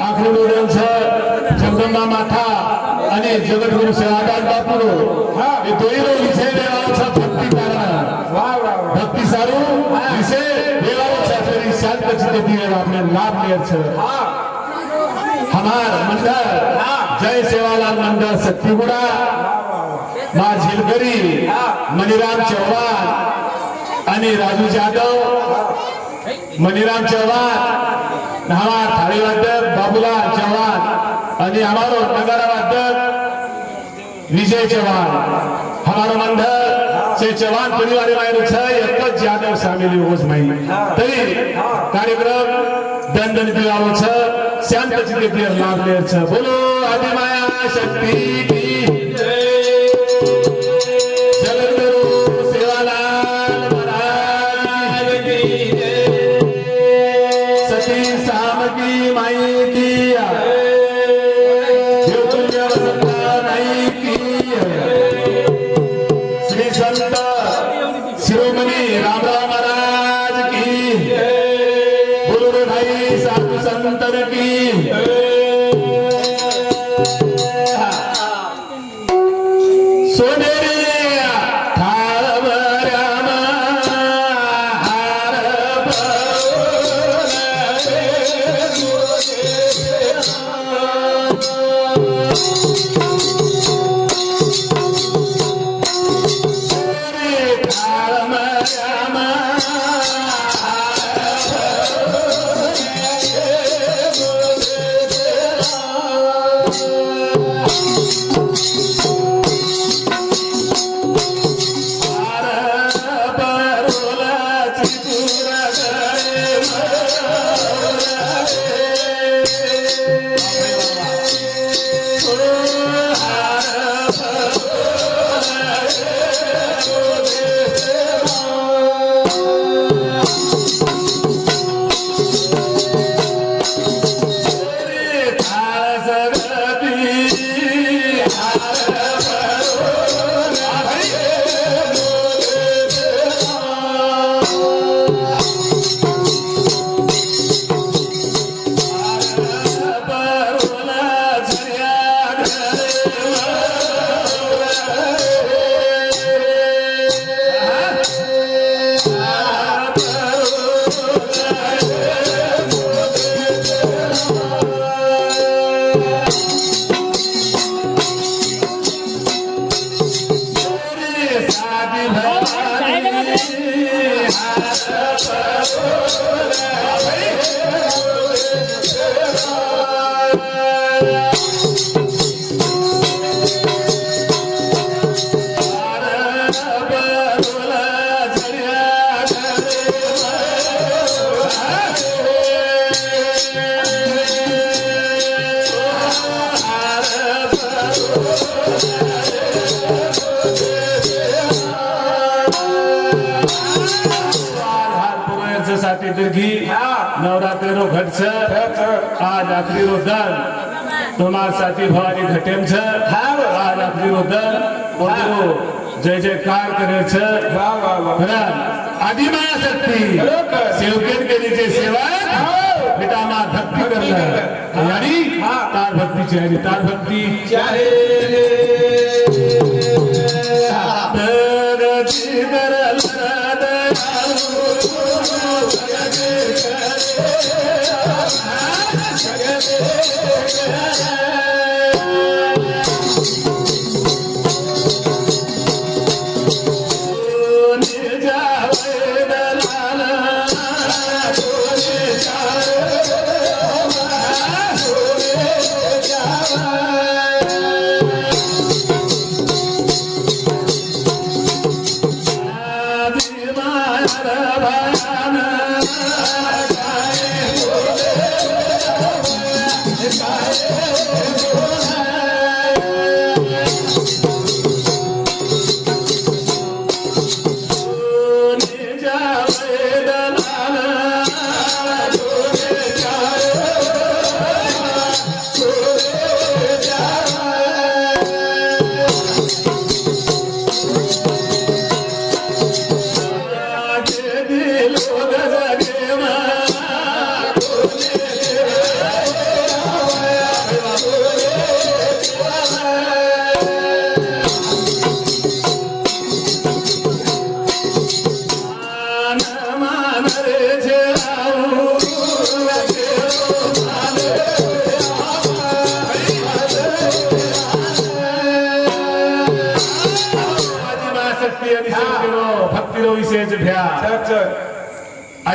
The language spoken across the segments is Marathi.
आखरी जगदंबा माता आणि जगद्गुरु सेवादास बापू हे दोन्ही विषय देवाचा भक्ती कारण भक्ती सारू विषय देवाचा तरी शांत चित्ती आपल्या लाभ मिळत हमार मंडळ जय सेवालाल मंडळ सत्तीगुड़ा माँ झिलकरी मणिराम चौहान आणि राजू जाधव मणिराम चौहान हमार थाली वादक बाबूलाल चौहान आणि हमारो नगारा वादक विजय चौहान हमारो मंडळ से चौहान परिवार मायरो छ एक जादव शामिल होस माई तरी कार्यक्रम दंदन दिलावो छ शांत चित्ते दियर लाभ लेर छ बोलो आदि माया शक्ति की जय जगद्गुरु सेवालाल महाराज की जय सती सामकी माई की देवतुल्य वसंता नाई की श्री संत शिरोमणी रामराव महाराज की बोलो भाई साधु संतर की नवरात्रि रो घट छ आज आखरी रो दान तुम्हार साथी भवानी घटेम छ आज आखरी रो दान बोलो जय जयकार करे छ आदि माया शक्ति सेवकन के नीचे सेवा बेटा मां भक्ति करना यानी तार भक्ति चाहिए तार भक्ति चाहे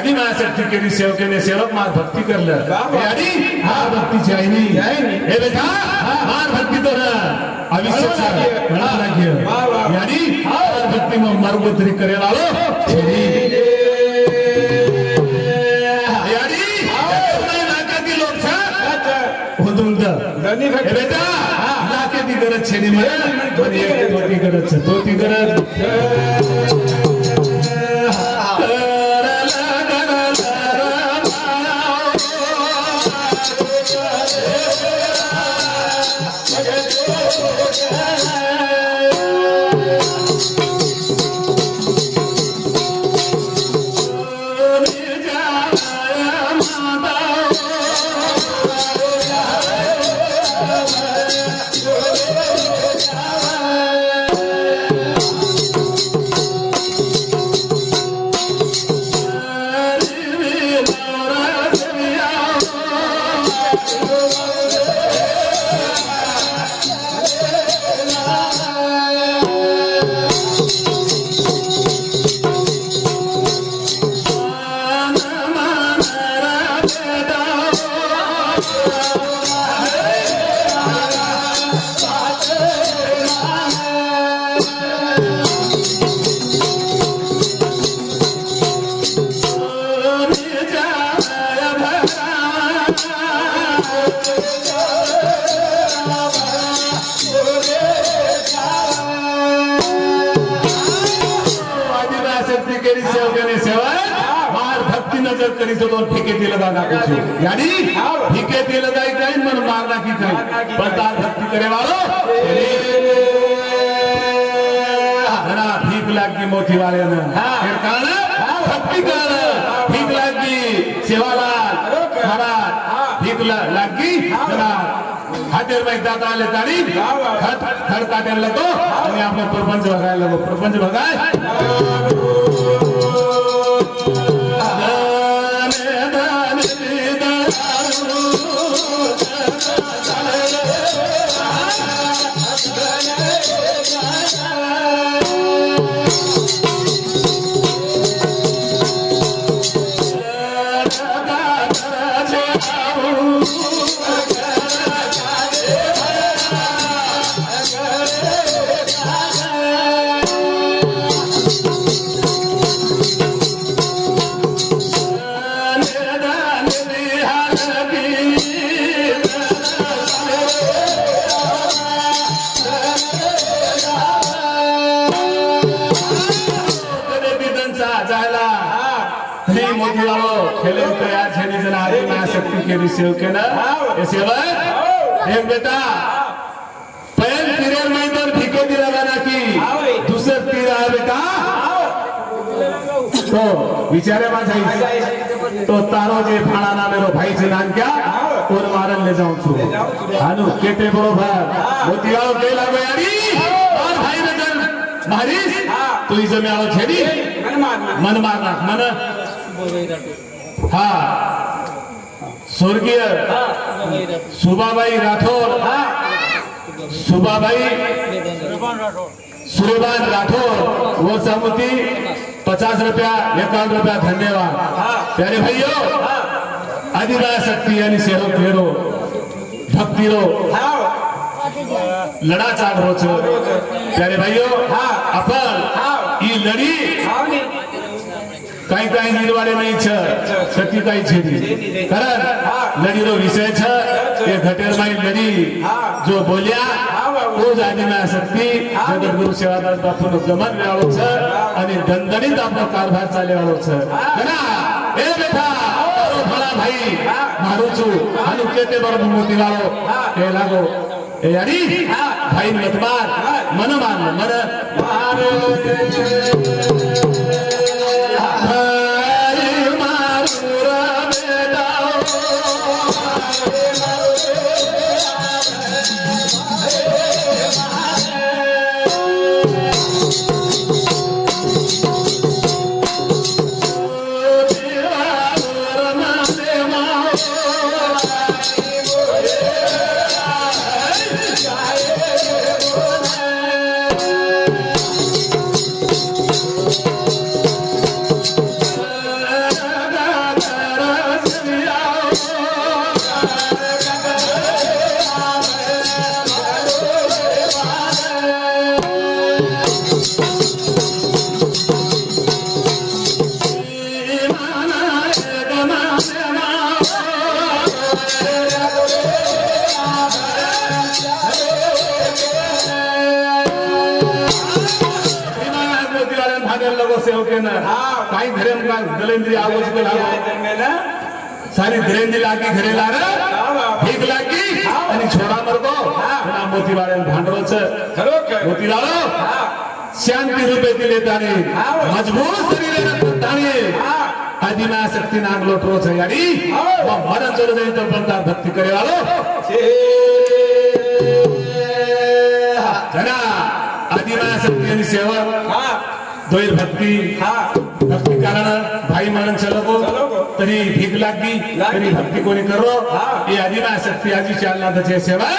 यानी माझ्यासाठी केली सेवकेने सेवक मार भक्ती करलं यानी मार भक्तीची आहे नाही हे बेटा मार भक्ती तो ना आयुष्याचा यानी मार भक्ती मग मार्गोतरी करेल आलो यानी नाकाती लोक होतून बेटा नाकाती गरज छेनी मला तोटी गरज तोटी गरज ठेके दिलं दाखवू यानी ठेके दिलं जाय काय मन मारना की काय पण तार भक्ती करे वालो घरा भीक लागी मोठी वाल्यानं फिर काळ भक्ती काळ भीक लागी सेवालाल महाराज भीक लागी घरा हातेर बाई दाता आले ताडी खड खड काटायला लागतो आणि आपला प्रपंच बघायला लागतो प्रपंच बघाय एक बेटा पहल तीर मैदान ठिके दिला जाना की दूसर तीर आहे बेटा तो विचारे माझा तो तारो जे फाळाना मेरो भाई से नाम क्या और मारन ले जाऊं छु हानु केटे बरोबर मोतीगाव गेला गयारी और भाई ने जन मारिस तो इज में आलो छेडी मन मारना मन हां स्वर्गीय सुबाबाई राठौर सुबाबाई सुरेबान राठौर वो समुति 50 रुपया 51 रुपया धन्यवाद प्यारे भाइयों आदिवासी शक्ति यानी सेहो फेरो भक्ति रो लड़ा चाल रो छो प्यारे भाइयों अपन ई लड़ी काही काही निर्वाडे नाही छ सती काही छेदी कारण लड़ी रो विषय छ ये घटेरमाई लड़ी जो बोलिया तो जानी में शक्ति जगद्गुरु सेवादास बापू नो गमन वाळो छ आणि दणदणीत आपलो कारभार चाले वाळो छ कना ए बेटा तारो भला भाई मारू छु हानु केते बर मोती वाळो ए लागो ए यारी भाई मत मार मन मार ना काही घरे का दलेंद्री आवाज के लागो सारी दलेंद्री लागी घरे ला रे भीक लागी आणि छोडा मरतो पुन्हा मोतीवाळे भांडवलच मोतीलालो शांती रूपे दिले त्याने मजबूत शरीराने ताणे आदिमा शक्ती नाग लोटरो छ याडी मरण चलो जाई तो बनता भक्ति करे वालो जना आदिमा शक्ती आणि सेवा दोय भक्ती भक्ती कारण भाई मरण चलो को तरी भीक लागी तरी भक्ती कोणी करो ये आदिमा शक्ती आजी चालना दचे सेवा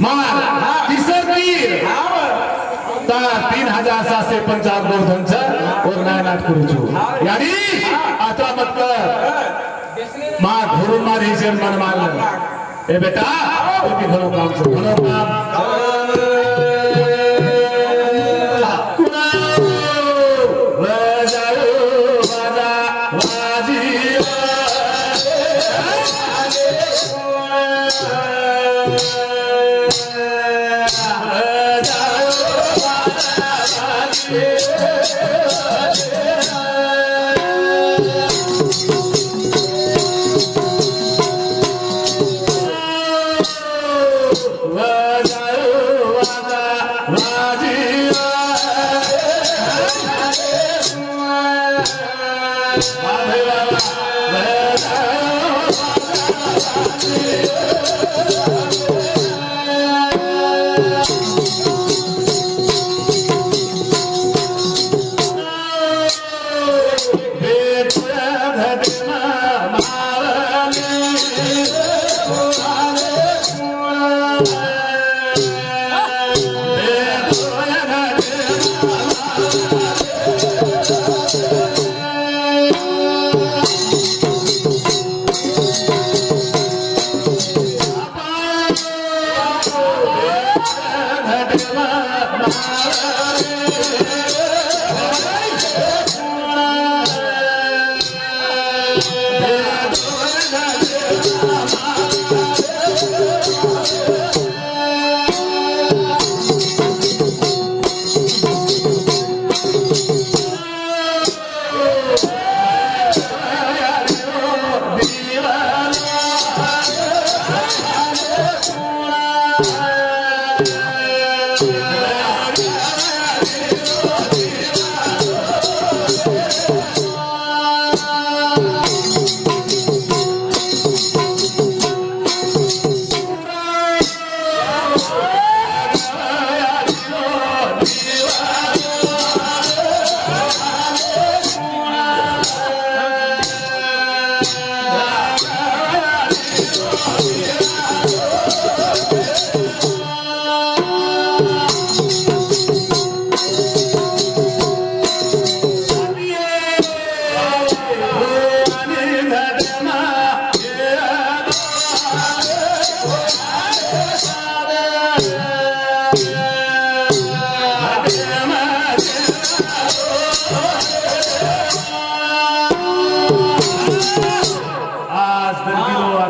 मार तिसर तीर 3755 गोर्धन और नायनाट करू यानी आता मत कर मां धरून मार हे शेर मन मार ए बेटा कोई घरो काम छो घरो काम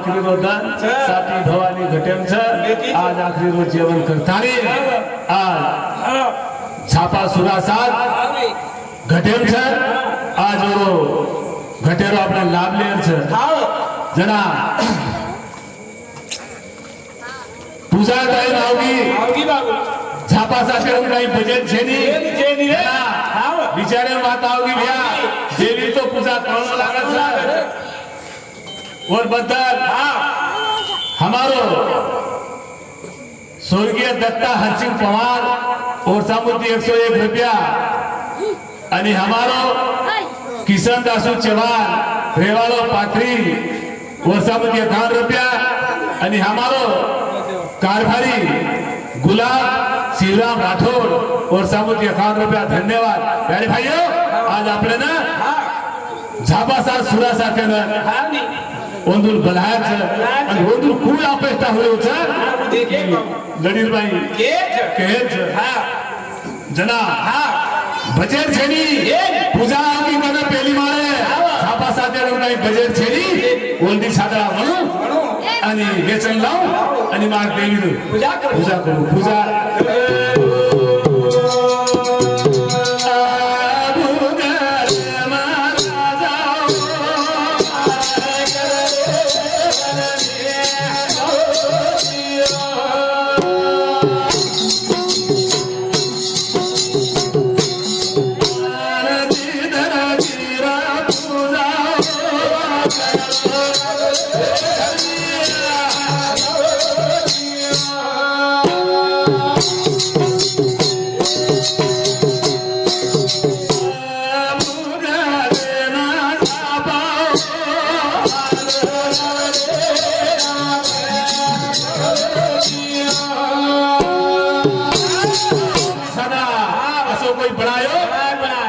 साथी भवानी घटेमच आज आखरी रोज जेवण करतानी आज छापा सुरासात घटेमच आज घटेरो आपला लाभ लेर जना पूजा टाइम आवगी छापा साथे काही बजेट छेनी बिचारे बात आवगी भैया देवी तो पूजा करण लागत और बदल हमारो स्वर्गीय दत्ता हरसिंह पवार और सामुद्री 101 रुपया आणि हमारो किशन दासू चव्हाण रेवालो पाथरी और सामुद्री 51 रुपया आणि हमारो कारभारी गुलाब शिवराम राठौर और सामुद्री 51 रुपया धन्यवाद प्यारे भाइयों आज आपले ना झापासार सुरा साथे ना ओंदुल बलायच आणि ओंदुल खूप अपेक्षा होईल लढीर बाई केच जना बजेट छेनी पूजा की कदा पहिली माळे छापा साथे काही बजेट छेनी ओंदी सादळा म्हणू आणि वेचन लावू आणि माग देवी पूजा करू पूजा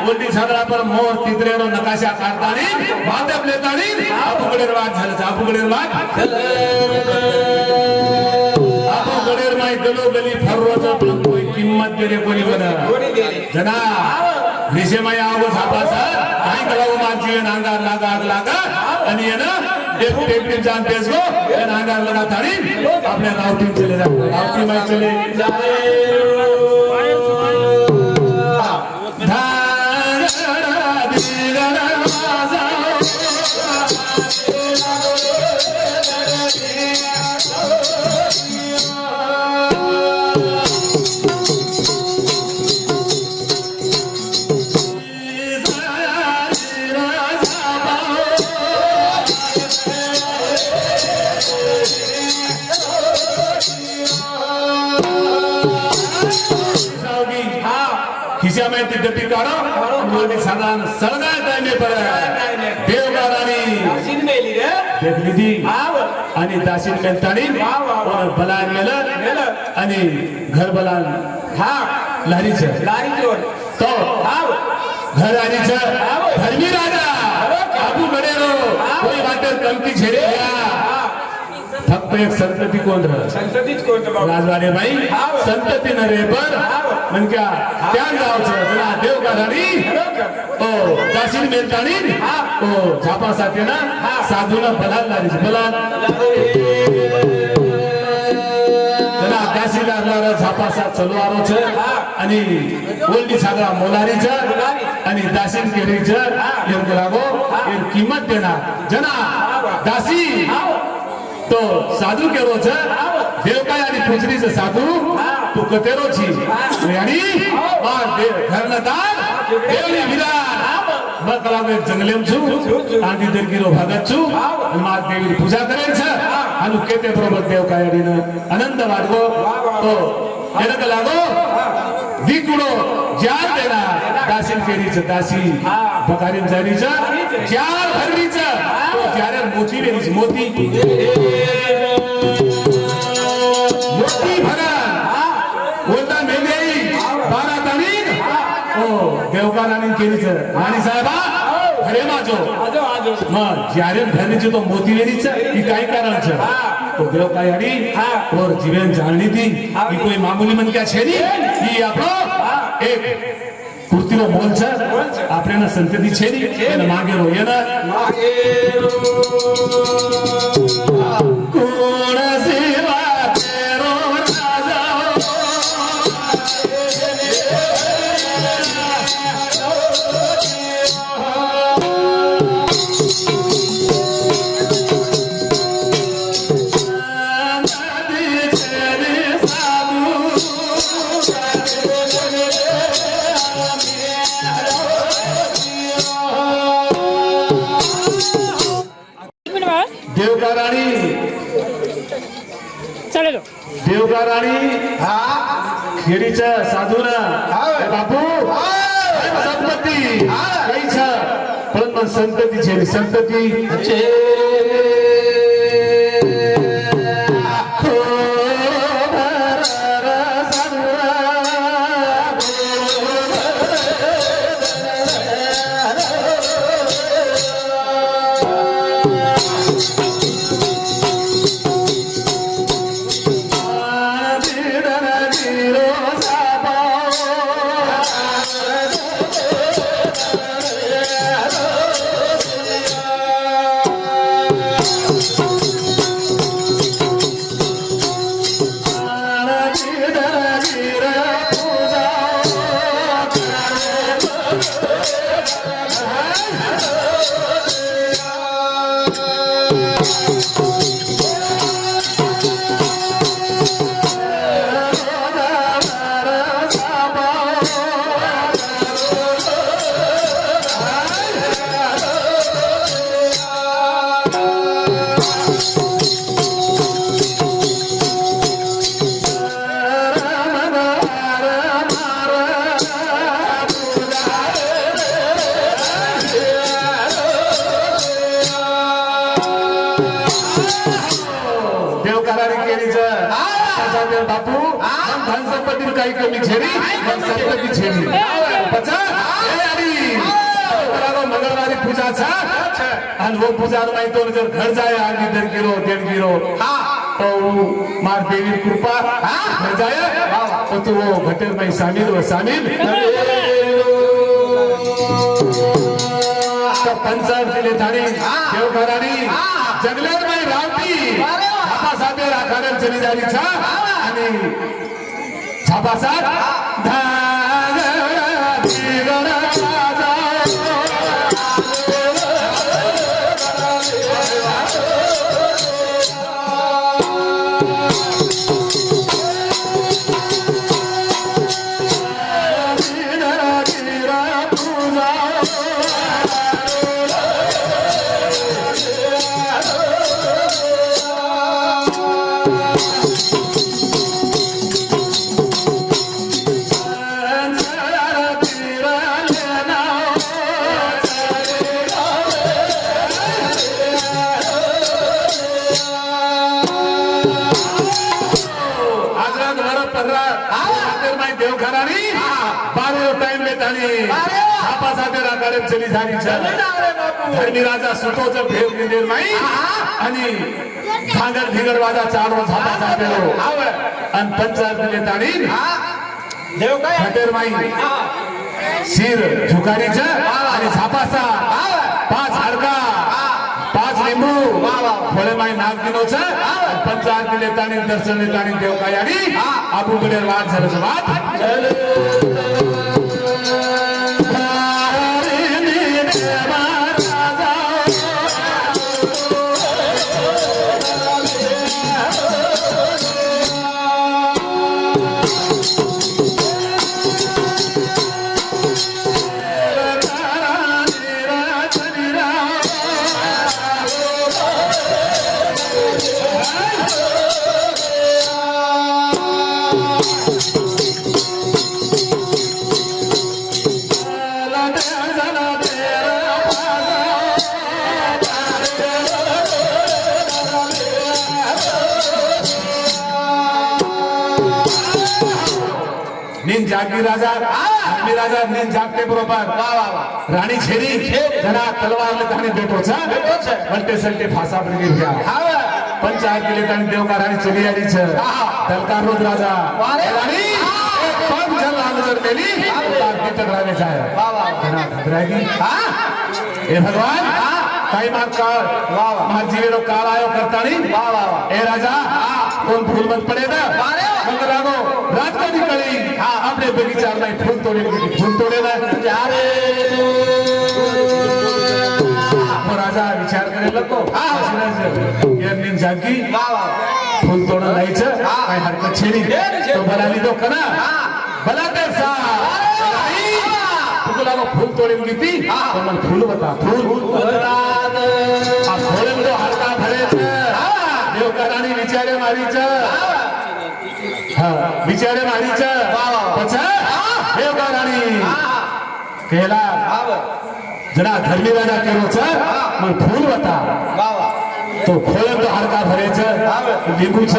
उलटी सादरा पर मोर तितरेनो नकाशा काढतानी वादप लेतानी आपू गडेरवाड झालं आपू गडेरवाड आपू गडेरमाई गलो गली फररोचं पण कोई किंमत देणे कोणी बना जना विषयमाई आव झापासा काही गलाव मारची नांगार लागा आणि ये ना एक टेप जान पेस गो ये नांगार लगा थाड़ी आपने राउटी चले जा राउटी माई चले खिसा में डब्बी काढो आणि साधारण सळगा टाइमे पर देवगा राणी दासीन मेली रे देखली ती आणि दासीन मेलतानी और बलान मेल आणि घर बलान लारीचं तो घर आरीचं धर्मी राजा आबू गडेरो कोई वाटेर कमती छेडे फक्त एक संतती कोण संततीच कोण राजवाडे बाई संतती न रे पर मन क्या त्या गावचं तुला देवगा राणी ओ दासीन मेलतानी ओ झापा साथे ना साधूला बलान लारीच बलान जना दासीला लारा झापा साथ चलवारो छ आणि ओल्डी सागरा मोलारीचं आणि दासीन केरीचं नेमकं लागो एक किंमत देणार जना दासी तो साधू केरो छ देवकाय आणि पुजरीचं साधू तू कतेरो छी आणि घरनदार देवली विराट मकला में जंगलेम छु आंधी दरगिरो भगत छु मां देवी पूजा करेल छ आणि केते बरोबर देवकाय आणि आनंद वाढगो तो जनक लागो दिकुडो जान देना दासीन केरीचं दासी बकारीम जारीचं चार भरणीचं तो चार मोती वेरीची मोती भरा बोलता मेले बारा तारीख ओ देवका राणी केरीचं राणी साहेबा अरे माझो मग ज्यारे भरणीचं तो मोती वेरीचं ही काय करायचं तो देवकाय आणि और जीवन जाणली ती ही कोई मामूली मन क्या छेनी ही आपलो एक कुर्तीरो मोल छ आपने ना संतती छेनी એને માંગેરો એના કોણ સેવા તેરો રાજા देवका राणी चालेल देवका राणी खेरीचं साधून बापू संपत्ती काहीच पण मग संतती छे संतती साहेब बापू हम धन संपत्ती काही कमी छेरी मग संपत्ती छेरी पचा मंगळवारी पूजा छा आणि वो पूजा माई तो जर घर जाए आगे 1.5 किलो 1.5 किलो तो मार देवी कृपा घर जाए तो वो घटेर में शामिल पंचायत दिले थाणी देवघराणी जंगलेर में रावती छापा साथे राखाडे चली जाली छा आणि छापा साथ चली झाली धर्मी राजा सुतोच भेव निर्णय माई आणि भांगर भिगड वाजा चाडो झापा सापेलो आणि पंचायत दिले ताणी देव काय हटेर माई शिर झुकारीचा आणि झापासा 5 हाडका 5 लिंबू फळे माई नाग दिनोचा पंचायत दिले ताणी दर्शन ताणी देव काय आणि आबूकडे वाद झालं वाद नीन जागी राजा आर्मी राजा नीन जागते बरोबर राणी छेरी जना तलवार ले ताने बेटो छा बलटे सलटे फासा पर गिर गया पंचायत के लिए ताने देव का रानी चली आली छ दलकार रोज राजा रानी पग जल नजर मेली तार की टकरावे जाए जना घबराएगी ए भगवान काई मार का मार जीवेरो काल आयो करता नहीं ए राजा कौन फूल मत पड़ेगा मंगलागो रात को निकली अपने बगीचा में फूल तोड़े ना राजा विचार करे लगो ये नीम जागी फूल तोड़ना नहीं छ काय हरकत छेड़ी तो बलाली दो कना बला कर सा तुगलागो फूल तोड़े उगीती तो मन फूल बता फूल आ फूलन तो हरका भरे छ देव करानी विचारे मारी छ बिचारे मारीचा पछा हे राणी केला जना धर्मी राजा केलो छ मग फूल बता तो खोले तो हरका भरे छ लिंबू छ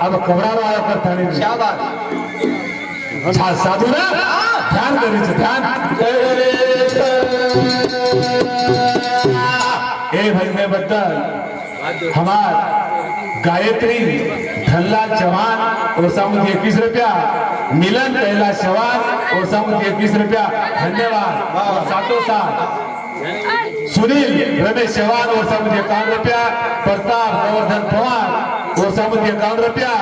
अब कबरारो आयो करता नहीं शाबाश अच्छा साधु ना ध्यान करी छ ध्यान ए भाई में बद्दल हमार गायत्री धल्ला जवान और सामुद्री 21 रुपया मिलन पहला शवान और सामुद्री 21 रुपया धन्यवाद सातों साथ सुनील रमेश चौहान और सामुद्री 51 रुपया प्रताप गोवर्धन पवार और सामुद्री 51 रुपया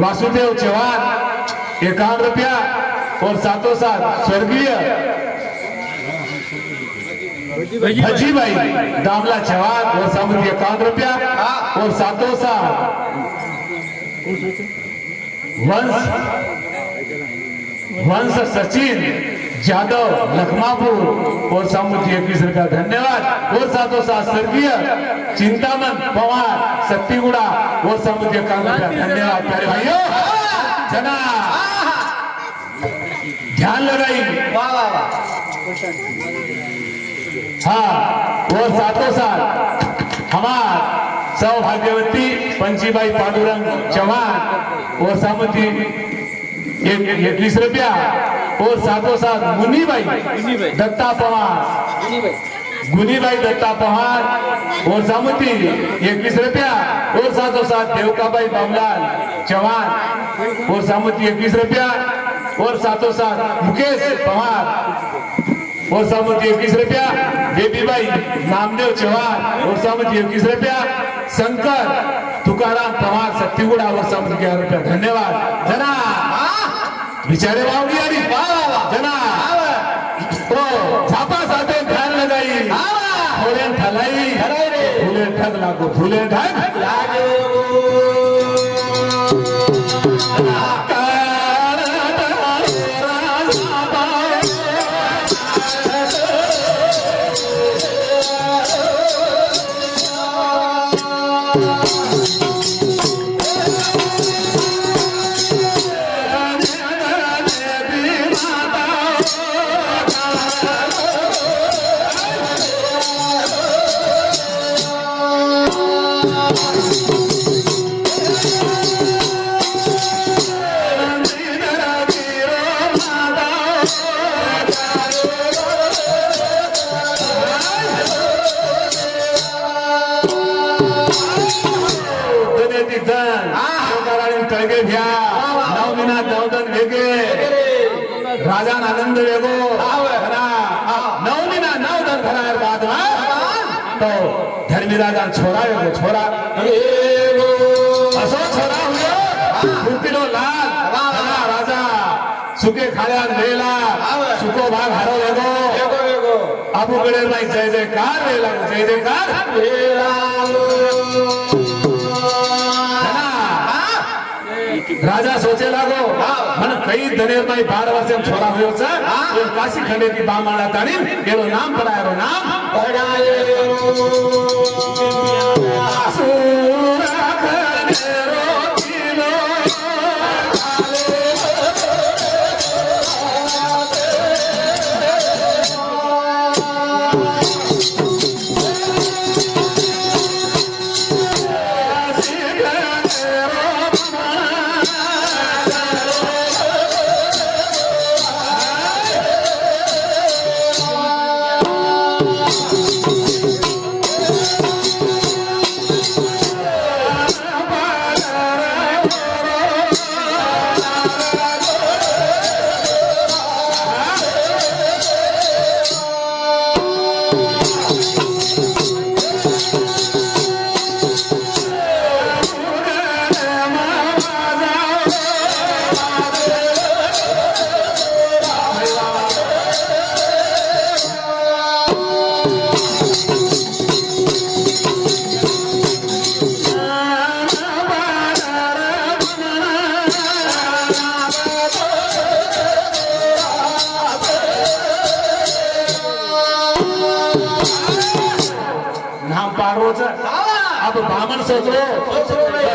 वासुदेव चौहान 51 रुपया और सातों साथ स्वर्गीय भजी भाई दामला चौहान और सामुद्री 51 रुपया और सातों साथ वंश सचिन जादव लखमापुर और सामुद्री 21 रुपया धन्यवाद और सातों साथ स्वर्गीय चिंतामन पवार शक्तिगुड़ा और सामुद्री 51 रुपया धन्यवाद प्यारे भाइयों जना ध्यान लगाई हाँ और सातों साथ हमार सौभाग्यवती पंचीबाई पांडुरंग चौहान और सामती 21 रुपया और साथों साथ मुनीबाई दत्ता पवार गुनीबाई दत्ता पवार और सामती 21 रुपया और साथों साथ देवकाबाई बाबूलाल चौहान और सामती 21 रुपया और साथों साथ मुकेश पवार और सामती 21 रुपया बेबीबाई नामदेव चौहान और सामती 21 रुपया शंकर तुकाराम पवार सत्तीगुड़ा और सामती 11 रुपया। धन्यवाद जना बिचारे वावड़ी यारी जना तो छापा साथे ध्यान लगाई थोड़े ठलाई फूले ठग लागो फूले ठग राजा आनंद वेगो नवनी ना नव दन भरायर बाद तो धर्मी राजा छोरा वेगो छोरा असो छोरा हुयो फुपिलो लाल राजा सुके खाल्या मेला सुको भाग हारो वेगो आबू गडेल माई जय जयकार वेला जय जयकार राजा सोचे लागो मन कई दनेर माई 12 वर्ष छोरा हुयो छ यो काशी खंडे की बामाला ताणी एनो नाम पडायो नाम सुरा खंडेरो किलो अब बामन सोचो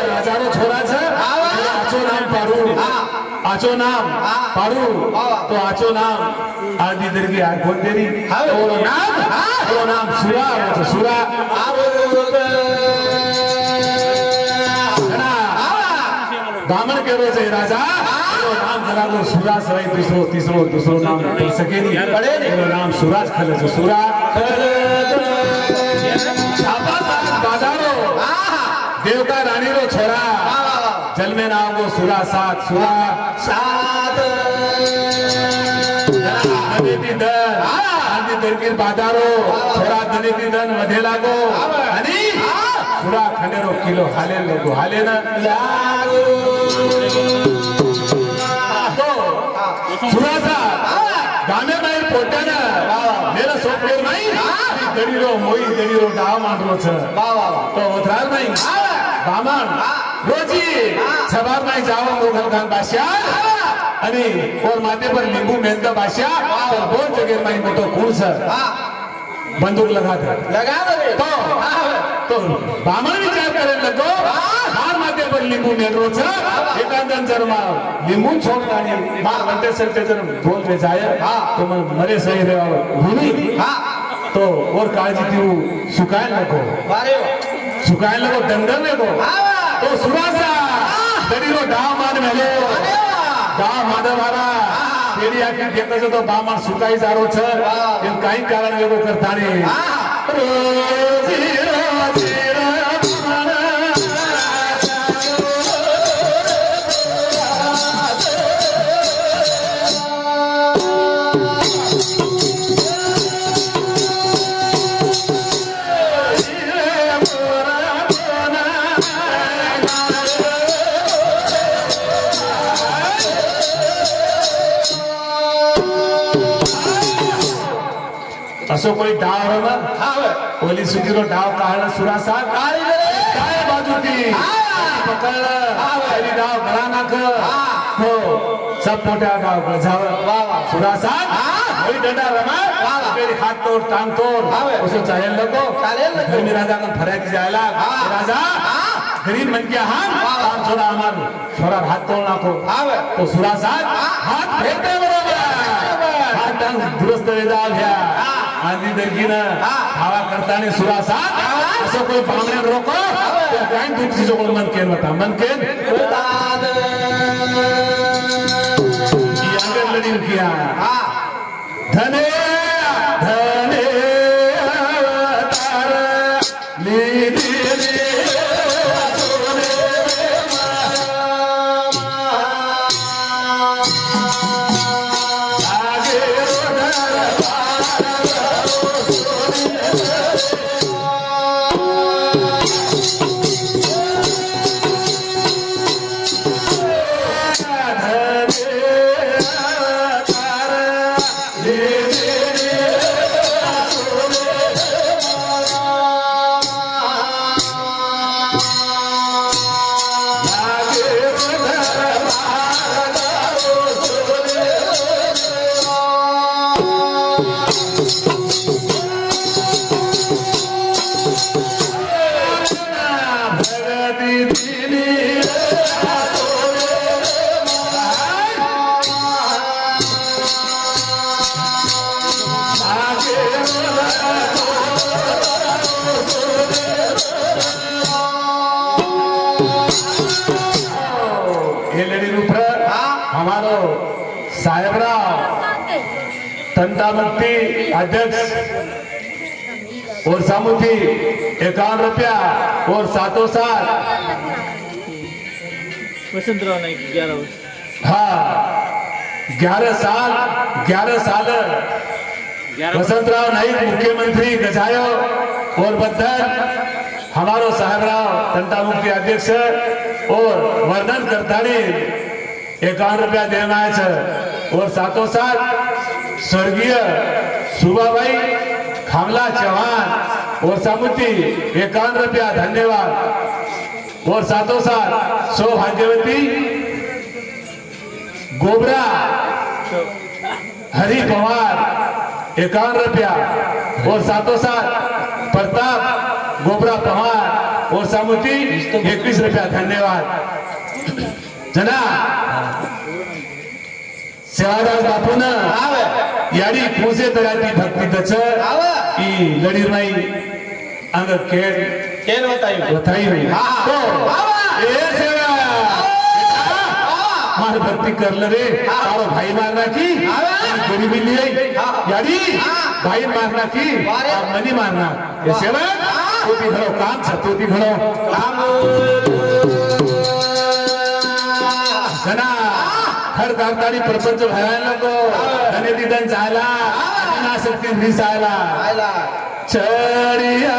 राजानो छोरा छ आचो नाम पारू तो आचो नाम आदि दरगी आ कोण देरी तो नाम सुरा बामन के रोज राजा तो नाम जरा सुरा सवाई दूसरो नाम कर सके नहीं तो नाम सूरज खले सुरा देवका रानी रो छोरा जल में नाम वो सुरा सात दनेती दन आदि दरगीर बाजारो छोरा दनेती दन मध्ये लागो आणि सुरा खंडेरो किलो हाले लोगो हाले ना सुरा सात गामे बाहेर पोटाना मेरा सोपेर नाही दडीरो डाव मांडरो छ तो उतराल नाही बामण रोजी सभार नाही जावं मोगल खान बादशाह आणि और माथे पर नींबू मेंदा बादशाह तो दोन जगह में मोटो कुर्स बंदूक लगा दे तो बामण विचार करे लगो मार माथे पर नींबू मेंदरो छ एकांदन जर नींबू छोड़ गाणी मार घंटे से जर बोल में जाए तो मन मरे सही रे भूमि तो और काळजी देऊ सुकायला नको वारे सुकायला नको दंडन नको वा तो सुरासा तरी रो डाव मान मेलो डाव माधव मारा तेरी आखी घेतच तो बामण सुकाई जारो छ એમ કાઈ કારણ એવો કરતા નહીં રોજી રોજી असो कोई डाव रे ओली सुधीरो डाव काढला सुरासा काय बाजूती पकड तेरी डाव गळा नाक हो सब मोठ्या डाव गजाव सुरासा कोई डंडा रमा तेरी हाथ तोड़ टांग तोड़ उसे चालेल नको धर्मी राजा का फरक जायला राजा गरीब मन के हाथ काम छोड़ा हमार छोरा हाथ तोड़ नाको तो सुरासा हात फेटे बरोबर हात टांग दुरुस्त वेदा घ्या आधी दर्गीनं हवा करताना सुरासा असं कोई पाहुण्यात रोको काय तुमची जोड मन केन होता मन केन अंगर लढीव किया धने धने अवतार लीधी हमारो साहेबराव तंटामुक्ति अध्यक्ष और सामुथी 51 रुपया और सातों साल वसंतराव नाईक 11 वर्ष हाँ 11 साल वसंतराव नाईक मुख्यमंत्री गजायो और बद्दल हमारो साहेबराव तंटामुक्ति अध्यक्ष और वर्णन करतानी 51 रुपया देना है और सातों साथ स्वर्गीय सुबाबाई खामला चौहान और सामुती 51 रुपया धन्यवाद और सातों साथ सौभाग्यवती गोबरा हरि पवार 51 रुपया और सातों साथ प्रताप गोबरा पवार और सामुती 21 रुपया धन्यवाद जना सेवादास बापून याडी कोसे तराती भक्ती दच ई लढीरमाई अंग केन वताई नहीं तो ए सेवा मार भक्ति करल रे तारो भाई मारना की गरीबी लिए याडी भाई मारना की और मनी मारना ये सेवा तोती घड़ो काम छतोती घड़ो जना हर कारतारी प्रपंच भयाला नको धने दिदन जायला ना शक्ती निसायला चढिया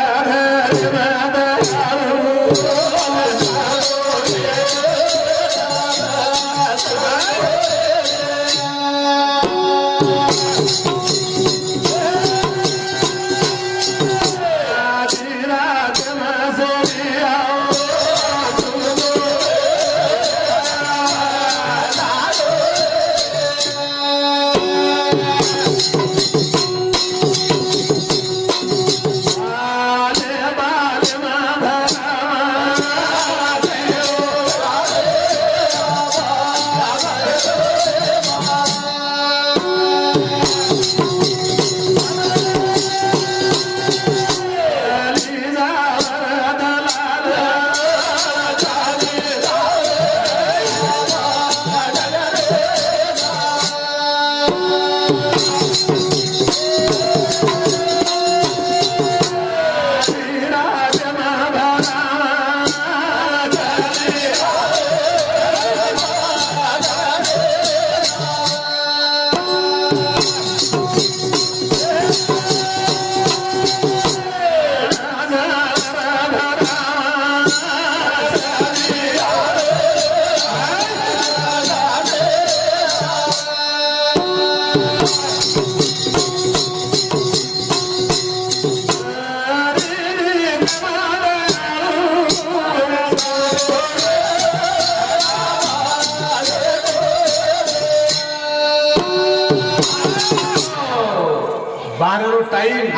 टाइम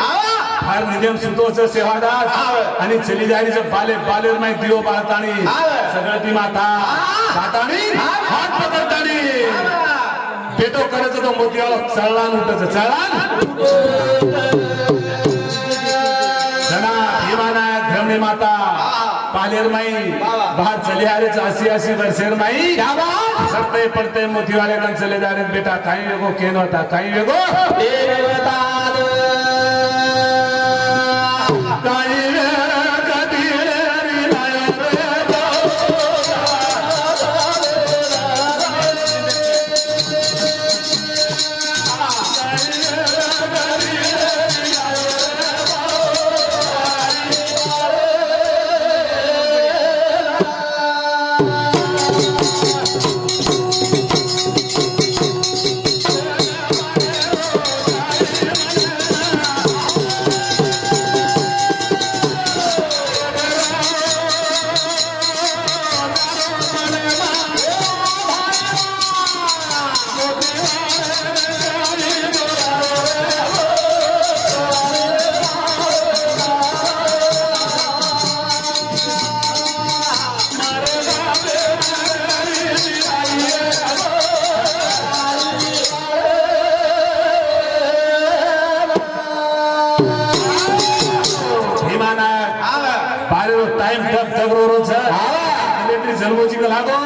फार नियम सुतोच सेवादार आणि चली जायचं बाले बालेर माय दियो बाळताणी सगळं ती माता साताणी हात पकडताणी पेटो करायचं तो मोतीयाला चळलान उठायचं चळलान जना भीमानायक धरणी माता पालेर माई बाहर चले आ रहे 80 वर्षेर माई सरते पड़ते मोती वाले गन चले जा रहे बेटा कहीं वेगो केन होता कहीं वेगो टाइम तक तगरो रोज इलेक्ट्रिक जन्मोची का लागो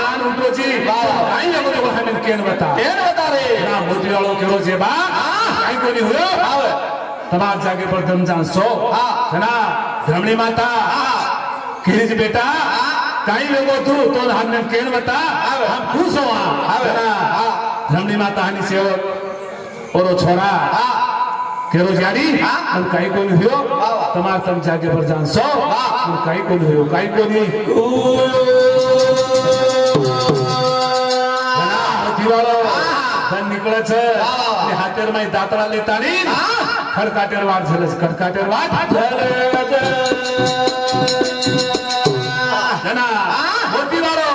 लान उठोची काही नको तो हमें केन बता रे ना मोती वालों के रोजे बा काही कोनी हुयो तमाम जागे पर दम जान सो ना धरणी माता किरीज बेटा काही नको तू तो हमें केन बता हम खुश हो ना धरणी माता हनी सेवक ओरो छोरा केरो जारी हम काही कोनी हुयो तमार तम जागे पर जान सो काही कोनी हुयो काही कोनी दिवाळो धन निकळच आणि हातेर माई दातळा लेतानी खडकाटेर वाट झालंच खडकाटेर वाट जना मोती वाळो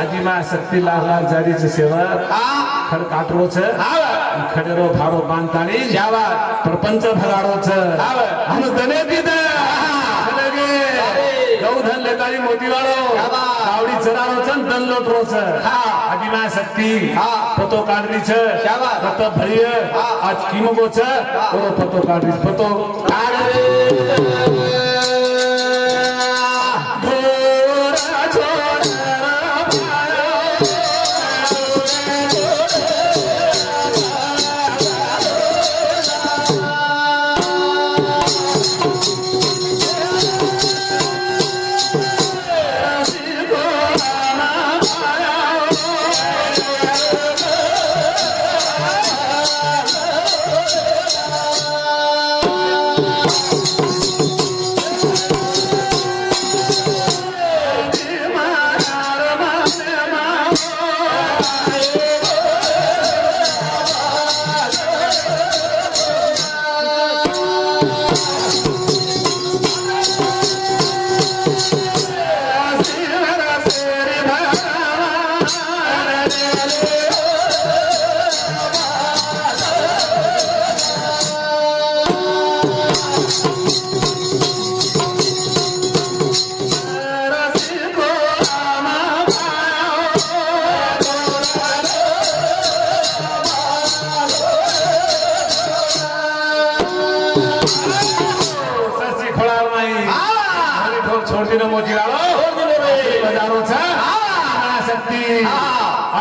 आजीमा शक्ति लाल जारीच सेवक खड काटरोच खडेरो भारो बांधतानी जावा प्रपंच भरारोच आणि दने दिद लगे गौधन लेतानी मोतीवाळो कावडी चरारोच दन लोटरोच आजीमा शक्ति पतो काढरीच पतो भरिय आज किमगोच ओ पतो काढरीच पतो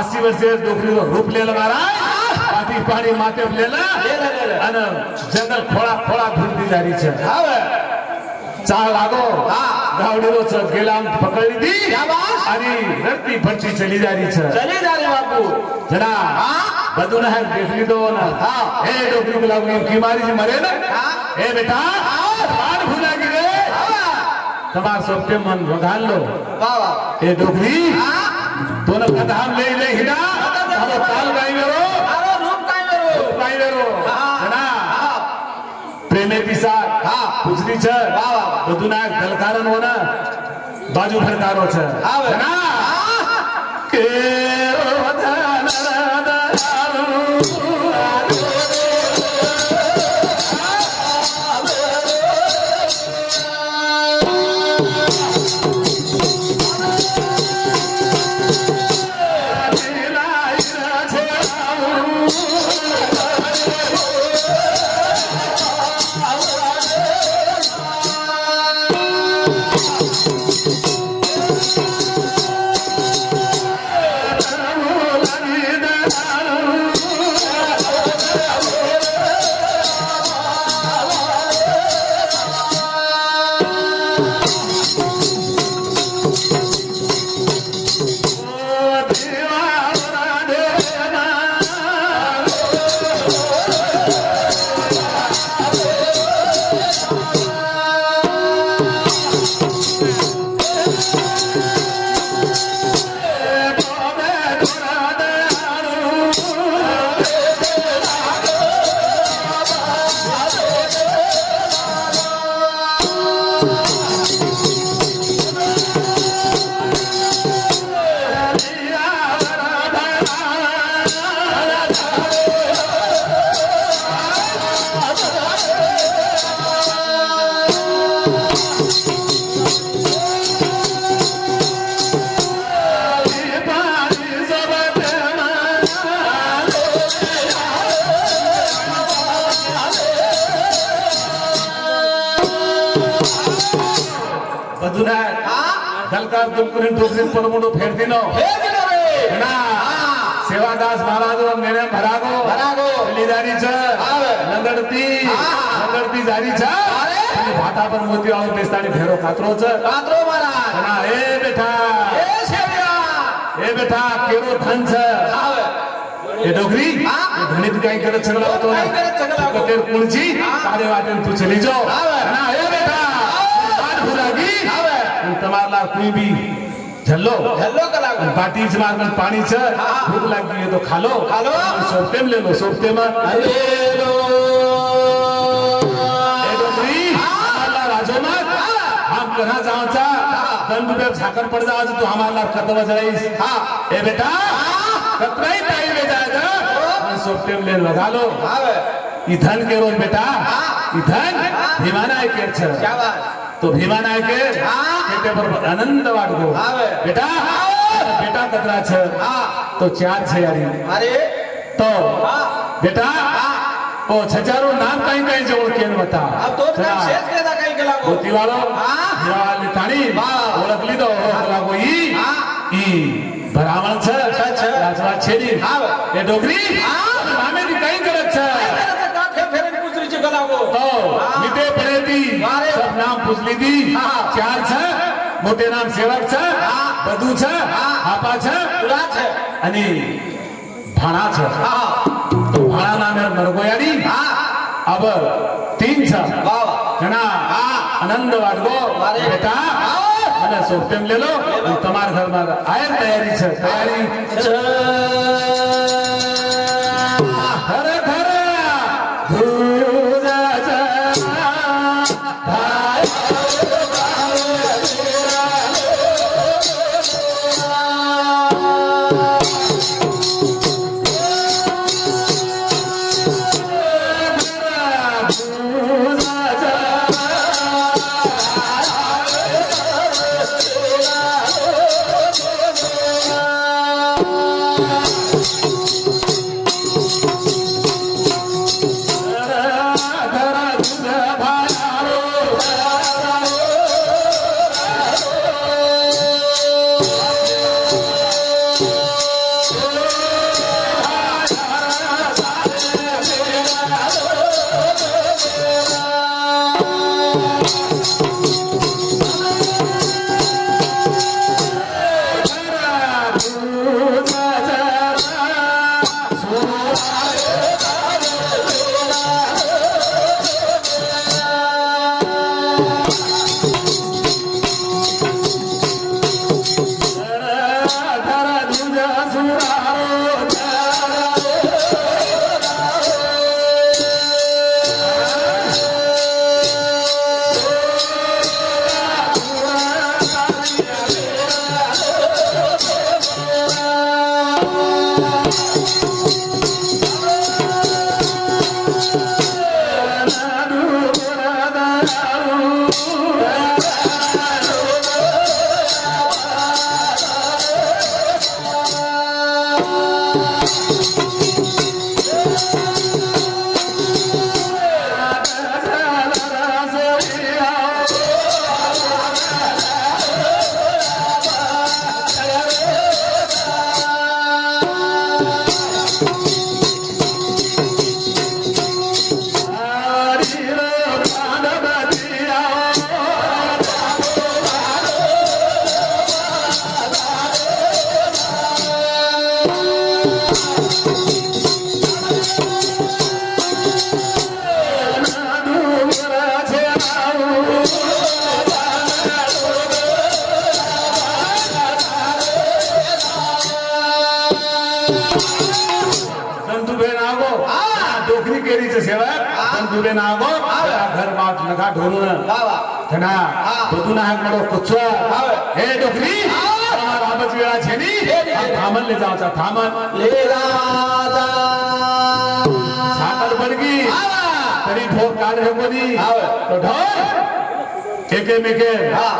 अस्सी वर्ष डोकरी रूप लेला महाराज पाठी पाणी माते आणि जंगल खोळा खोळा धुंदी जारी चाळ लागो गावडीरो छ गेला पकड़ी दी क्या बात? आणि रत्ती फट्टी चली जा रही छ चले जा रे बापू जना हाँ? બધું ના દેખલી દો ના हाँ। એ ડોકરી ગુલાબની બીમારી જે મરે ને हाँ? એ બેટા બાર ભૂલા ગઈ રે हाँ। તમાર સોપતે મન વઘાલ લો वाह वाह એ ડોકરી हाँ? તોને કધામ લઈ હિના તારો તાલ ગાઈ વેરો अरे रूप काय करू ગાઈ વેરો हाँ। જના हाँ। પ્રેમે પિસા हाँ। પૂછડી છે वाह वाह બધું ના દલકારન હોના બાજુ ફરકારો છે हाँ वे। જના हाँ। કે રોધન રદારું બધું ના हाँ? દલકાર દુલકુરી ડોકરી પરમોડો ફેર દીનો हे दिलो रे ના हाँ। સેવાદાસ મહારાજો મેને ભરાગો ભરાગો. લીદારી છે આવે. લંગડતી હા. લંગડતી જારી છે અરે. અને ભાટા પર મોતી આવ બેસ્તાડી ફેરો ખાતરો છે कातरो महाराज ના એ બેઠા हे शेवया એ બેઠા કેરો ધન છે आवे એ ડોગરી હા. એ ધનિત કઈ કરે છગલાવતો કાંઈ કરે છગલાવતો. કતેર કુણજી હા. તારે વાટે તું ચલી જાઓ આવે. ના એ બેઠા બાદ ભૂલાગી આવે તમારા કોઈ બી झल्लो हेलो कलागो बाटी मार में पानी छ हाँ। भूख लगी है तो खा लो खालो. सोपते में ले लो सोपते में हेलो ए डोकरी हाँ। हमारा राजो मत हाँ। हम कहाँ जाओ चा हाँ। दंड पे झाकर पड़ जाओ तो हमारा कतवा जराइस हाँ। ए बेटा हाँ। कतरा ही टाइम में जाएगा हाँ। सोपते में ले लगा लो आवे ई धन के रोज बेटा हाँ। ई धन हाँ। भीमाना है के छ क्या बात तो भीमाना है के हाँ। केटे पर आनंद वाट गो आवे बेटा हाँ। बेटा कतरा छ हाँ तो चार छे यारी अरे तो हाँ बेटा हाँ ओ छचारो नाम कहीं कहीं जोड़ के बता अब तो नाम शेष के दा कहीं कलागो गोती वालो हाँ। हिरावाली ताणी वाह। ओळख ली दो लागो हाँ। ई भरावण छ छ. राजवा छेडी हाँ. ए डोगरी हाँ. नामे दी कहीं करत छ कहीं करे तो काखे फेरे कुचरी ची कलागो तो हाँ। मिटे पड़े दी वारे. सब नाम पुछली दी हाँ. चार छ मोटे नाम सेवक छ हाँ. बधु छ हाँ. हापा छ पूरा छे आणि भाणा छ हाँ तो भाणा नामे नरगोयाडी हाँ अब तीन छ वाह घना हाँ. आनंद वाटगो वारे. बेटा हाँ. મને સોપટેમ લે લો તમાર ઘરમાં આયર તૈયારી છે તૈયારી ખર ખર ભૂજા संतुबेन આગો ડોકરી કેરી છે સેવક સંતુબેન આગો ઘર માં નખા ઢોરું વાહ વાહ થના બધું ના હાક મળો કુછવા આવે. હે ડોકરી તમારા આબજ વેળા છે ની થામન લે જાવ તા થામન લે રાજા સાકર પડગી આવા તરી ઠોક કાઢ હે કોની આવે. તો ઢોલ એકે મેકે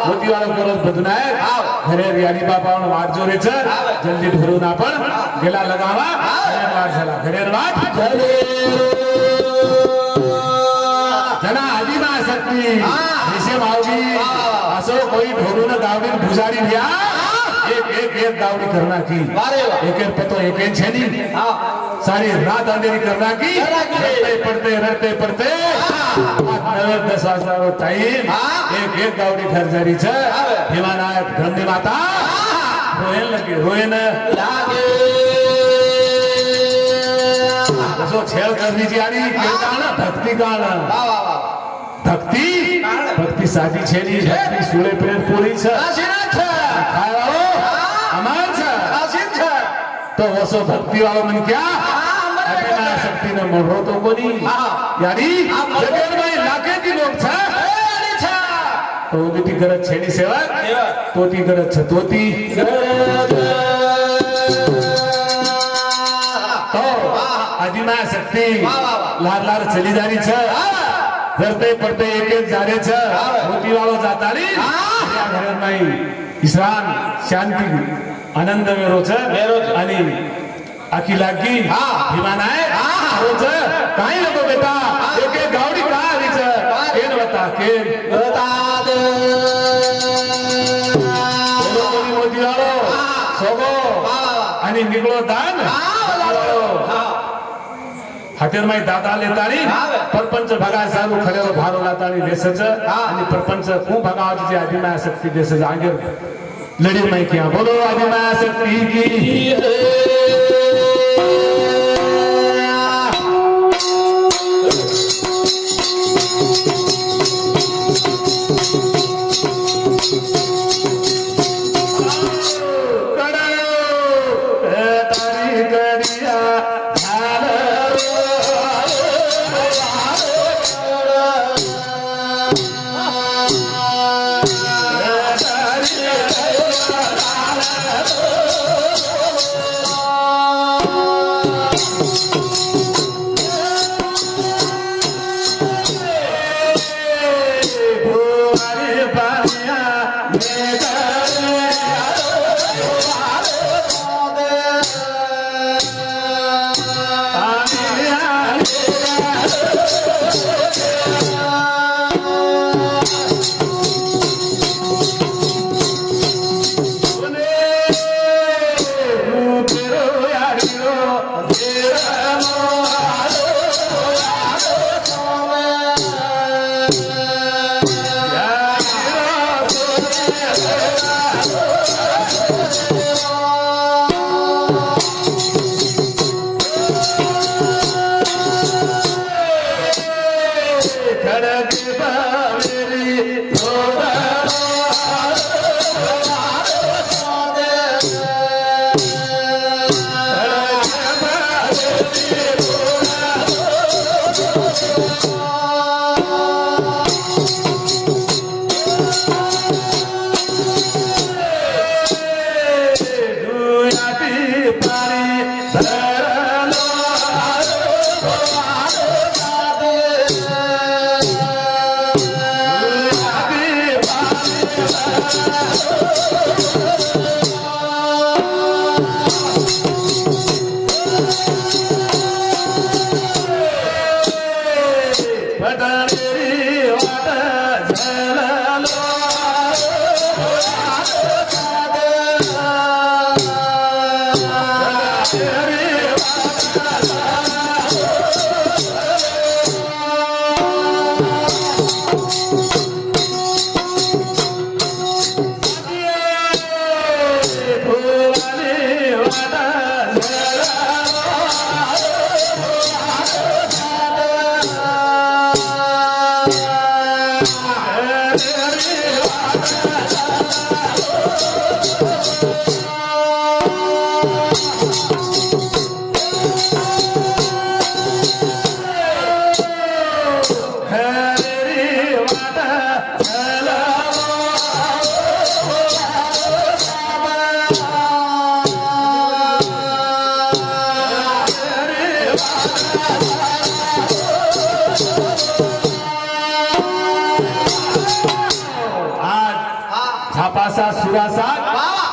મોતી વાળો કરો બધું ના આવે. ઘરે રિયાની બાપા વાટ જોરે છે આવે. જલ્દી ઢોરું ના પણ ગેલા લગાવા ઘરે વાટ છલા ઘરે વાટ जना आदिमा शक्ति विषय मावगी असो कोई ढोरू न गावडी भुजारी दिया एक गावडी करना की वारे वाह. एक पतो एक छेनी हाँ सारी रात अंधेरी करना की करना की. रड़ते पड़ते 9-10 वाजता टाइम हाँ. एक गावडी घर जारी छे આવે. हिमानायक ब्रह्मी माता रोयन लगी रोयन लागे जो छेल करनी जी आनी कीर्तन भक्ति गान वाह वाह वाह भक्ति भक्ति सादी छेली भक्ति सूळे पेर पूरी છે આશીર્વાદ છે ખાયો અમાર છે આશીર્વાદ છે તો ઓસો ભક્તિ વાળો મન ક્યાં અટેના શક્તિ ને મળરો તો કોની યારી જગત માં લાગે કી લોક છે અરે છે તો ઉદતી ગરજ છેડી સેવા સેવા. તોતી ગરજ છે તોતી તો આદિમા શક્તિ વાહ, વાહ, વાહ. લાર લાર ચલી જારી છે ધરતે પડતે એક જારે છે મોતી વાળો જાતા ની ઘરે નહીં ઈશાન શાંતિ આનંદ મેરો છે મેરો છે. અને આખી લાગી હિમાનાય આવો છે કાઈ લોકો બેટા એક ગાવડી કા આવી છે કેન બતા કે બતા દે બોલો બોલી મોતી વાળો સોગો અને નીકળો દાન હાટેરમાં દાદા લેતાણી આવે. પરપંચ ભગા સારું ખરેરો ભારો લાતાણી દેશ છે અને પરપંચ ખૂબ ભગાવત છે આદિમા શક્તિ દેશ છે આગે લડી માં ક્યાં બોલો આદિમા શક્તિ કી તારી ગડિયા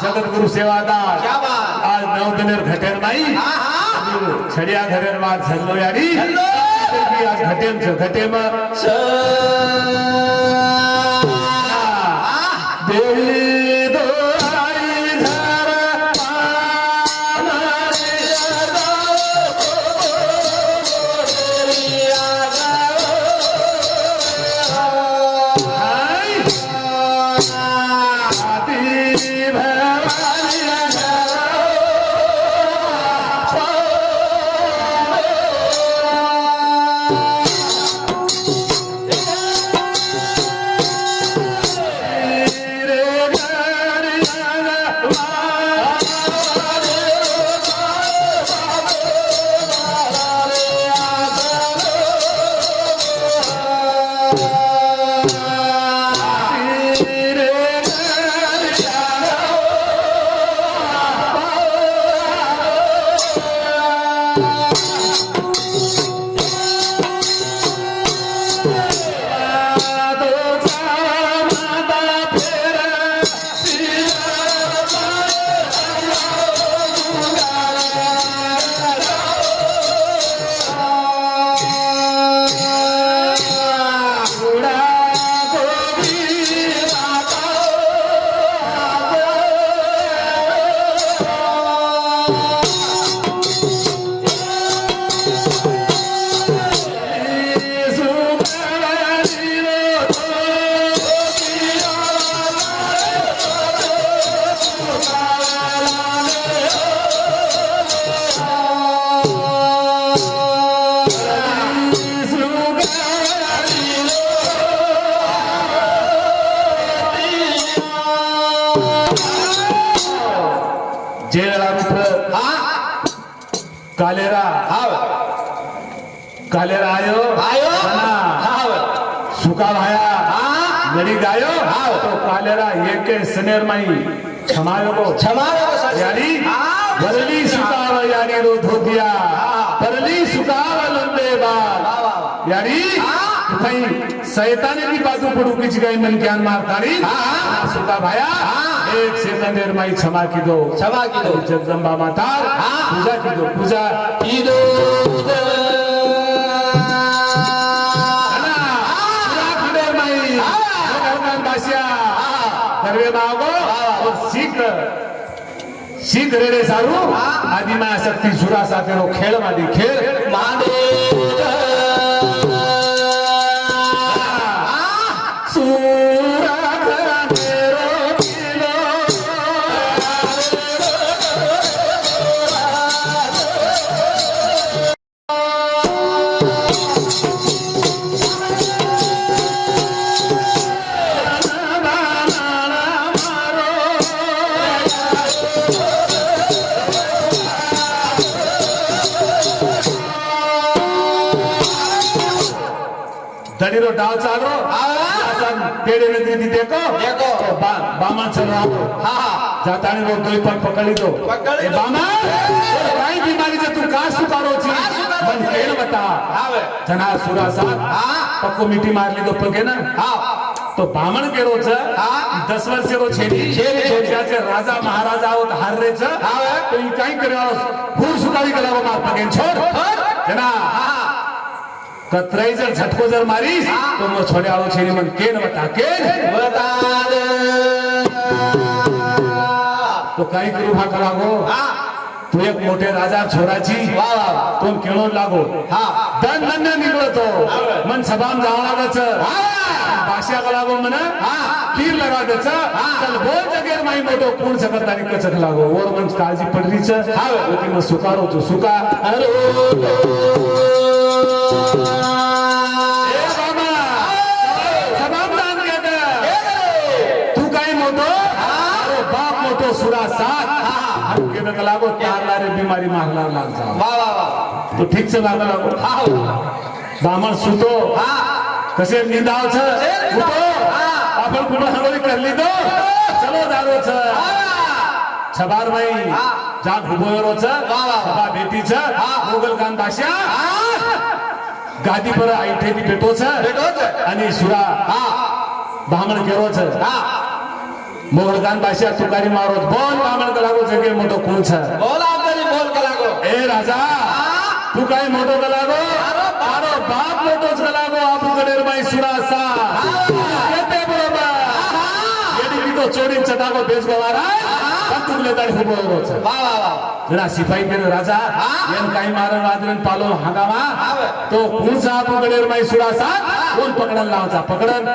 जगद्गुरु सेवादार क्या बात आज नवदनेर घटेर माई हा हा छडिया घरेर मात झल्लो यारी झल्लो. आज घटेम छ घटेम देवी दोहाई धर कालेरा कालेरा आयो आयो बना हाव सुका भाया गड़ी गायो हाव तो कालेरा एक सनेर माई क्षमायो को क्षमायो को यानी हाव बरली सुकाव यानी रो धोतिया बरली सुकाव लंबे बाल यानी भाई शैताने की बाजू पड़ू किच गई मन ज्ञान मारतारी सुका भाया एक सेकंडेर माई क्षमा की दो जगदम्बा माता पूजा की दो पूजा की दो शीघ्र रे सारू आदिमा शक्ति सुरा साथे खेल मादी खेल दड़ीरो डाव चालो पेड़े में दीदी देखो तो बामन चल रहा हो जातानी रो दोई पर पकड़ी दो ए बामन काई बीमारी से तू का सुकारो छी मन केन बता जना सुरा सा पक्को मिट्टी मार ली दो पगे ना तो बामन के रोच 10 वर्ष रो छेड़ी ज्याचे राजा महाराजा होत हार रे छ तो ई काई करे फूल सुकावी गलावो मार पगे छोड़ जना कतराई जर झटको जर मारीस तो मग छोड़े आलो छेरी मन केन बता दे तो काही करू हा लागो तू एक मोठे राजा छोराची तुम केळोन लागो दन दन निघतो मन सभाम जाव लागच भाषा का लागो मन तीर लगा देच चल बोल जगेर माई मोठो कोण सकत आणि कचक लागो और मन काळजी पडलीच होती मग सुकारो तू सुका सुरा साथ के लागो तारलारे बीमारी मारला लाग जा तो ठीक से लागला लागो बामण सुतो कसे निंदाव छ उठो आपण कुठे हळवी करली दो चलो दारो छ छबार भाई जा घुबोरो छ छबा बेटी छ मोगल खान बादशाह गादी पर आईठे की बेटो छ आणि सुरा बामण केरो छ मोगलगान भाषा तुकारी मारो बोल कामण कलागो जगे मोठो कोण छ बोल आपल्याला बोल का लागो ए राजा तू काय मोठो कलागो तारो बाप मोठोच कलागो आपकडे बाई सुरासा येते बरोबर येडी की तो चोरी चटाको बेस गवारा तुगले ताडी खूप बरोबर वा वा वा जरा सिपाही के राजा येन काही मारण वादन पालो हागावा तो कोण सा आपकडे बाई सुरासा कोण पकडन लावचा पकडन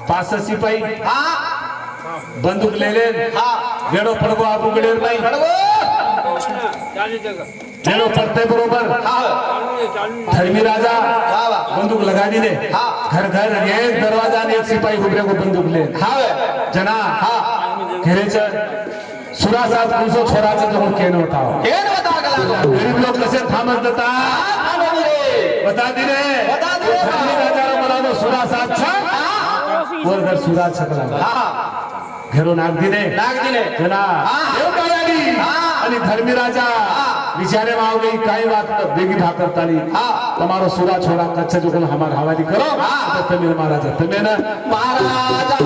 पाच सिपाही हा बंदूक ले ले हा गेडो पडगो आपू गडेर बाई खडगो गेडो पडते बरोबर हा धर्मी राजा वा वा बंदूक लगा दी ने हाँ। घर घर एक दरवाजा ने एक सिपाही उभरे को बंदूक ले हा जना हा घेरेच सुरासात कुसो छोराचं तो केन होता केन बता का लागो गरीब लोक कसे थांबत देता बता दी रे बता दी रे. धर्मी राजा मला तो सुरासात छ वर घर सुरात छकला हा घेरो नाग दिने नाग दिने जना हाँ। देव काय आली हाँ। आणि धर्मी राजा विचारे में आओ गई काही बात बेगी भाकर ताली हाँ। તમારો સુરા છોરા કચ્છ જો કોણ હમાર હવાલી કરો તો તમે મહારાજા તમે ને महाराजा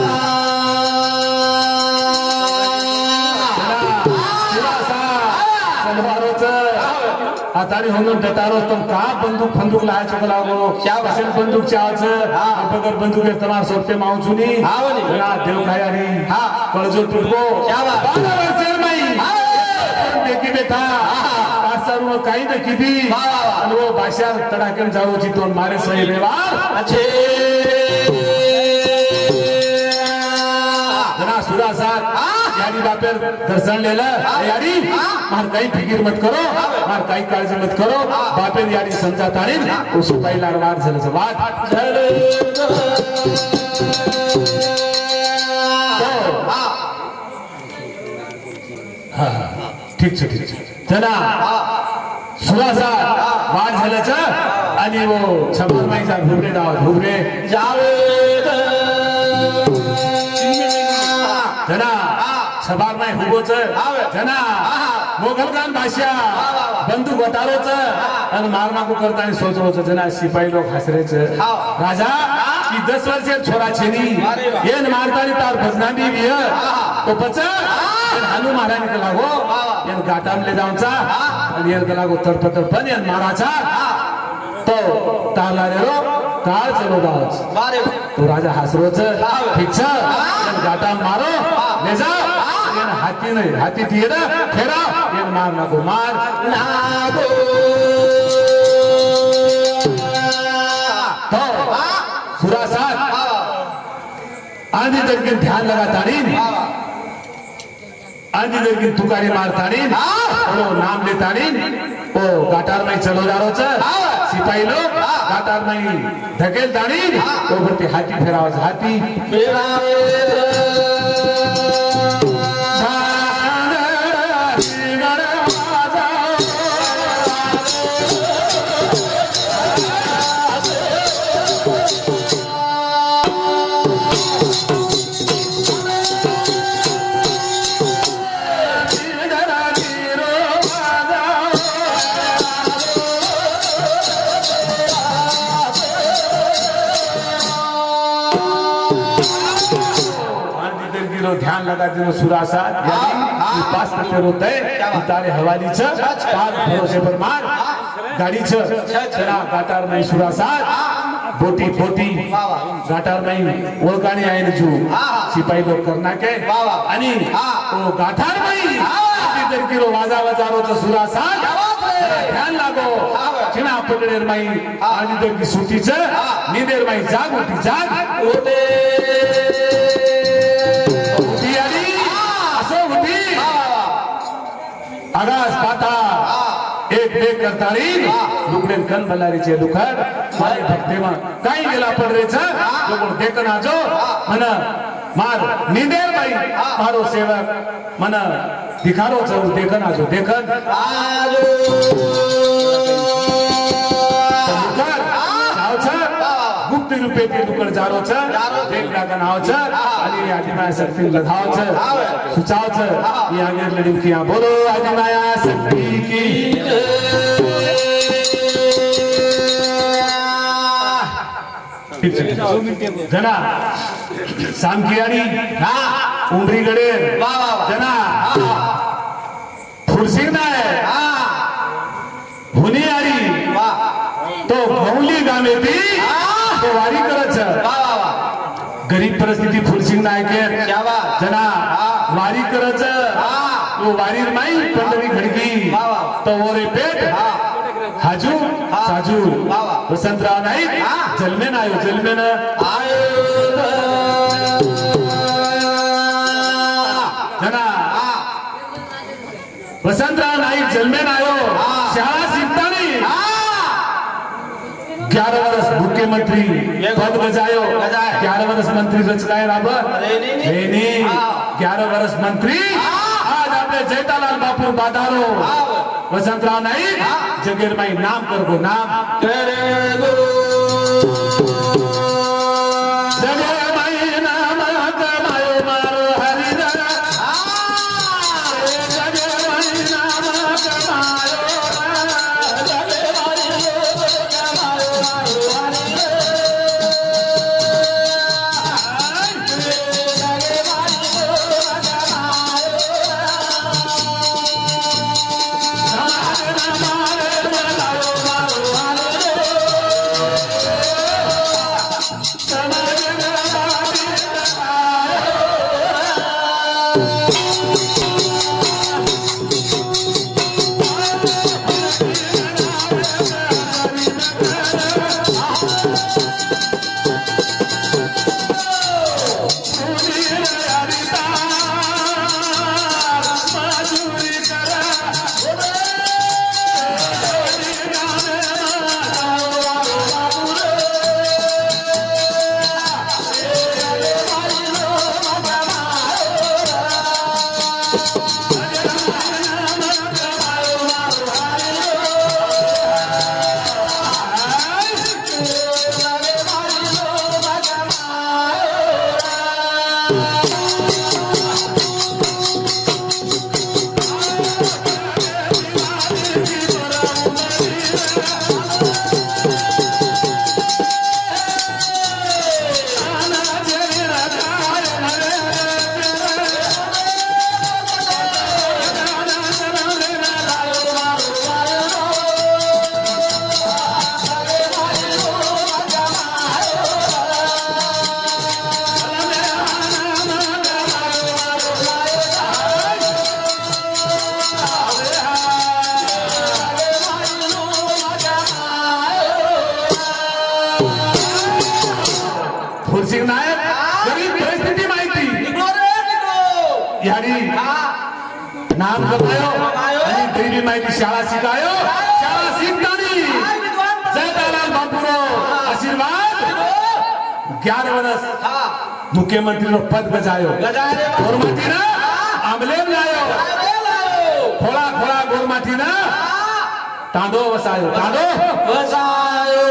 आतारी होऊन डटारो तुम का बंदूक फंदूक लाय चकलागो क्या बात? कशेल बंदूक चावच हाँ। बगर बंदूक तमार सोपते मावचुनी हाँ बनी. देव काय आली हाँ. कळजो तुटको क्या बात? 12 वर्षेर माई देखी बेटा पासरू काही न किती वाह, वाह, वाह. आणि वो भाषा तडाकेन जाऊची दोन मारे सही रेवा अच्छे जना सुरासात हाँ. यारी बापेर दर्शन लेलं यारी मार काही फिकीर मत करो मार काही काळजी मत करो बापेर यारी समजा तारीन तो सुपाई लाडवार झालं वाट ठीक छे ठीक छे जना सुरासा वाट झाल्याच आणि वो छबर माईचा घुबरे डाव घुबरे जावे जना छबार माई हुबोच जना मोगलगान भाषा बंदूक वटारोच आणि मारमाको करता आणि सोचरोच जना सिपाही लोक हसरेच राजा की 10 वर्षे छोरा छेनी येन मारतानी तार भजनानी विय तो पच हानू महारानी के लागो येन गाटाम ले जाऊचा आणि येन के लागो तडपड पण येन माराचा तो ताला रे काळ चलो दावच मारे तो राजा हसरोच ठीक छ येन गाटाम मारो ले जा येन हाती नाही हाती दिए ना फेरा येन मार नको मार नागो तो सुरासात आधी दरकिन ध्यान लगा तारीन आधी दरकिन तुकारी मार तारीन ओ नाम ले तारीन ओ गाटार में चलो जारोच सिपाही लोग गाटार में धकेल तारीन ओ बरती हाती फेरावच हाती ध्यान लगा दिनो सुरासा यानी पास करते रोते तारे हवाली छ पार भरोसे पर मार गाड़ी छ चला गाटार में सुरासा बोटी बोटी गाटार में ओळखाणी आहे न जू सिपाही लोक करना के आणि ओ गाठार में किती किलो वाजा वाजारो छ सुरासा ध्यान लागो चिना पकडेर माई आणि तर की सुटी छ निदेर माई जाग उठी जाग ओटे आगास पाता एक बेक करतारी लुकडेन कन बलारीचे लुखड मारी भक्तेमा काही गेला पडरेच जो कोण देखना जो म्हण मार निंदेल भाई मारो सेवक मन दिखारो छ देखन आजो देखन आजो दुकर जाओ छ गुप्त रूपे ते दुकर जारो छ देख लागन आओ छ आणि आदिमाया शक्ती लधाओ छ सुचाओ छ ये आगे लड़ी की बोलो आदिमाया शक्ति की जना सामकियारी उमरी गडे जना फुरसिंगना आहे भुनियारी तो बहुली गामे ती तो वारी करच गरीब परिस्थिती फुरसिंग नायकेर जना वारी करच तो वारी माई पंढरी खडकी तो ओरे पेट हाजू साजू वसंतराव नाईक जन्मेन आयो जन्मेन जना वसंतराव नाईक जन्मेन आयो शाळा शिकतानी 11 वर्ष मुख्यमंत्री पद बजायो 11 वर्ष मंत्री रचनाए राबर रेनी 11 वर्ष मंत्री आज आपले जैतालाल बापू बादारो वसंतराव नाईक जगेर माई नाम करगो नाम जगेर माई नाम कमायो मारो हरिरा जगेर माई नाम कमायो जगेर माई कमायो मारो हरिरा जगेर फुरसिंग नायक गरीब परिस्थिती माहिती यारी नाम कमायो आणि गरीबी माहिती शाळा शिकायो शाळा शिकतानी जयतालाल बापूरो आशीर्वाद 11 वर्ष मुख्यमंत्री नो पद बजायो गोरमाटी ना आमलेम लायो खोला खोला गोरमाटी ना तांडो वसायो तांडो वसायो